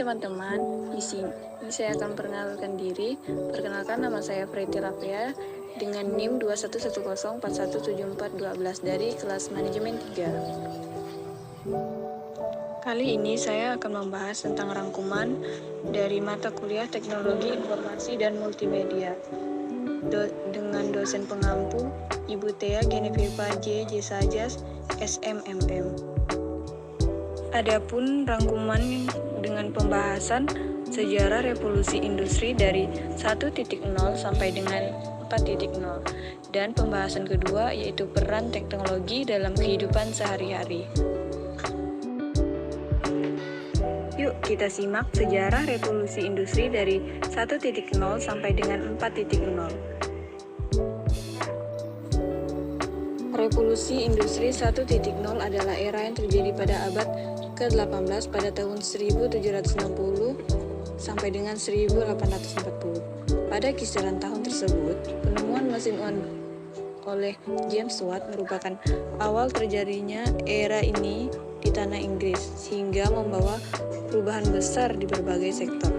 teman-teman, di sini saya akan perkenalkan diri. Perkenalkan, nama saya Fredy Rafea dengan NIM 2110417412 dari kelas manajemen 3. Kali ini saya akan membahas tentang rangkuman dari mata kuliah Teknologi Informasi dan Multimedia dengan dosen pengampu Ibu Tea Genevieva J. Sajas, SMMM. Adapun rangkuman dengan pembahasan sejarah revolusi industri dari 1.0 sampai dengan 4.0 dan pembahasan kedua yaitu peran teknologi dalam kehidupan sehari-hari. Yuk kita simak sejarah revolusi industri dari 1.0 sampai dengan 4.0. Revolusi industri 1.0 adalah era yang terjadi pada abad ke-18 pada tahun 1760 sampai dengan 1840. Pada kisaran tahun tersebut, penemuan mesin uang oleh James Watt merupakan awal terjadinya era ini di tanah Inggris, sehingga membawa perubahan besar di berbagai sektor.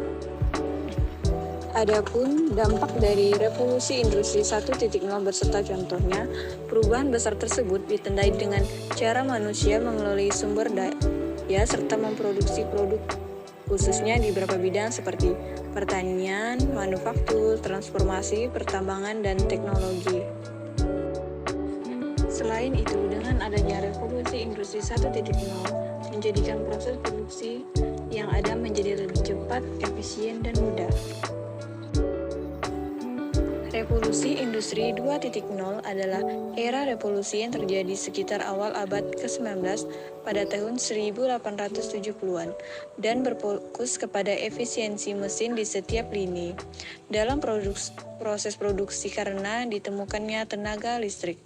Adapun dampak dari revolusi industri 1.0 beserta contohnya, perubahan besar tersebut ditandai dengan cara manusia mengelola sumber daya serta memproduksi produk khususnya di beberapa bidang seperti pertanian, manufaktur, transformasi, pertambangan, dan teknologi. Selain itu, dengan adanya revolusi industri 1.0 menjadikan proses produksi yang ada menjadi lebih cepat, efisien, dan mudah. Revolusi industri 2.0 adalah era revolusi yang terjadi sekitar awal abad ke-19 pada tahun 1870-an dan berfokus kepada efisiensi mesin di setiap lini dalam proses produksi karena ditemukannya tenaga listrik.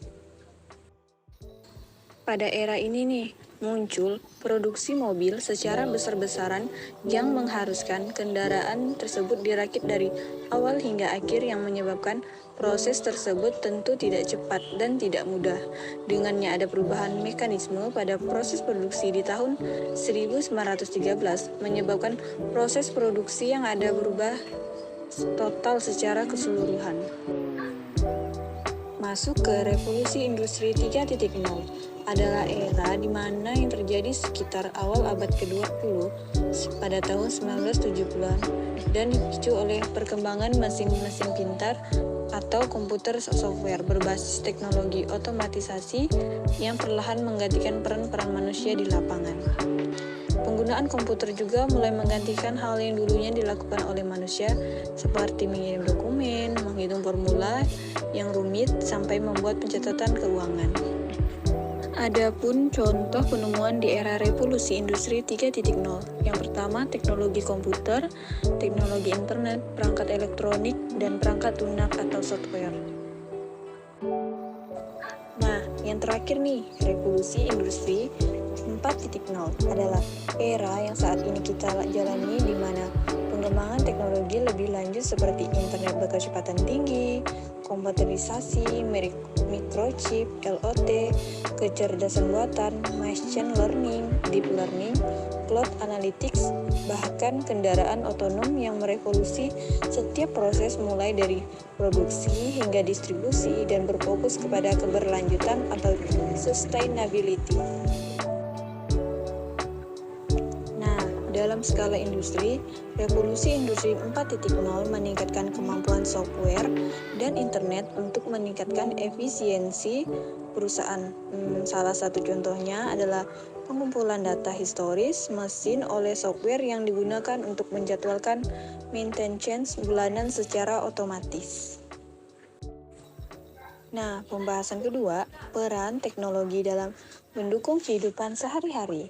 Pada era ini muncul produksi mobil secara besar-besaran yang mengharuskan kendaraan tersebut dirakit dari awal hingga akhir yang menyebabkan proses tersebut tentu tidak cepat dan tidak mudah. Dengannya ada perubahan mekanisme pada proses produksi di tahun 1913 menyebabkan proses produksi yang ada berubah total secara keseluruhan. Masuk ke revolusi industri 3.0 adalah era di mana yang terjadi sekitar awal abad ke-20 pada tahun 1970-an dan dipicu oleh perkembangan mesin-mesin pintar atau komputer software berbasis teknologi otomatisasi yang perlahan menggantikan peran-peran manusia di lapangan. Penggunaan komputer juga mulai menggantikan hal yang dulunya dilakukan oleh manusia seperti mengirim dokumen, menghitung formula yang rumit, sampai membuat pencatatan keuangan. Adapun contoh penemuan di era revolusi industri 3.0. Yang pertama, teknologi komputer, teknologi internet, perangkat elektronik, dan perangkat lunak atau software. Nah, yang terakhir nih, revolusi industri 4.0 adalah era yang saat ini kita jalani di mana pengembangan teknologi lebih lanjut seperti internet berkecepatan tinggi, komputerisasi, microchip, LOT, kecerdasan buatan, machine learning, deep learning, cloud analytics, bahkan kendaraan otonom yang merevolusi setiap proses mulai dari produksi hingga distribusi dan berfokus kepada keberlanjutan atau sustainability. Dalam skala industri, revolusi industri 4.0 meningkatkan kemampuan software dan internet untuk meningkatkan efisiensi perusahaan. Salah satu contohnya adalah pengumpulan data historis mesin oleh software yang digunakan untuk menjadwalkan maintenance bulanan secara otomatis. Nah, pembahasan kedua, peran teknologi dalam mendukung kehidupan sehari-hari.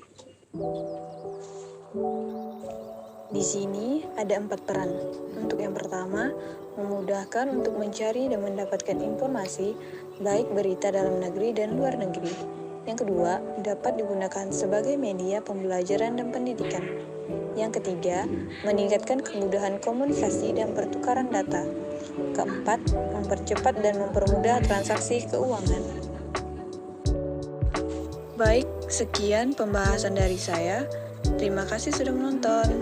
Di sini ada 4 peran. Untuk yang pertama, memudahkan untuk mencari dan mendapatkan informasi, baik berita dalam negeri dan luar negeri. Yang kedua, dapat digunakan sebagai media pembelajaran dan pendidikan. Yang ketiga, meningkatkan kemudahan komunikasi dan pertukaran data. Keempat, mempercepat dan mempermudah transaksi keuangan. Baik, sekian pembahasan dari saya. Terima kasih sudah menonton.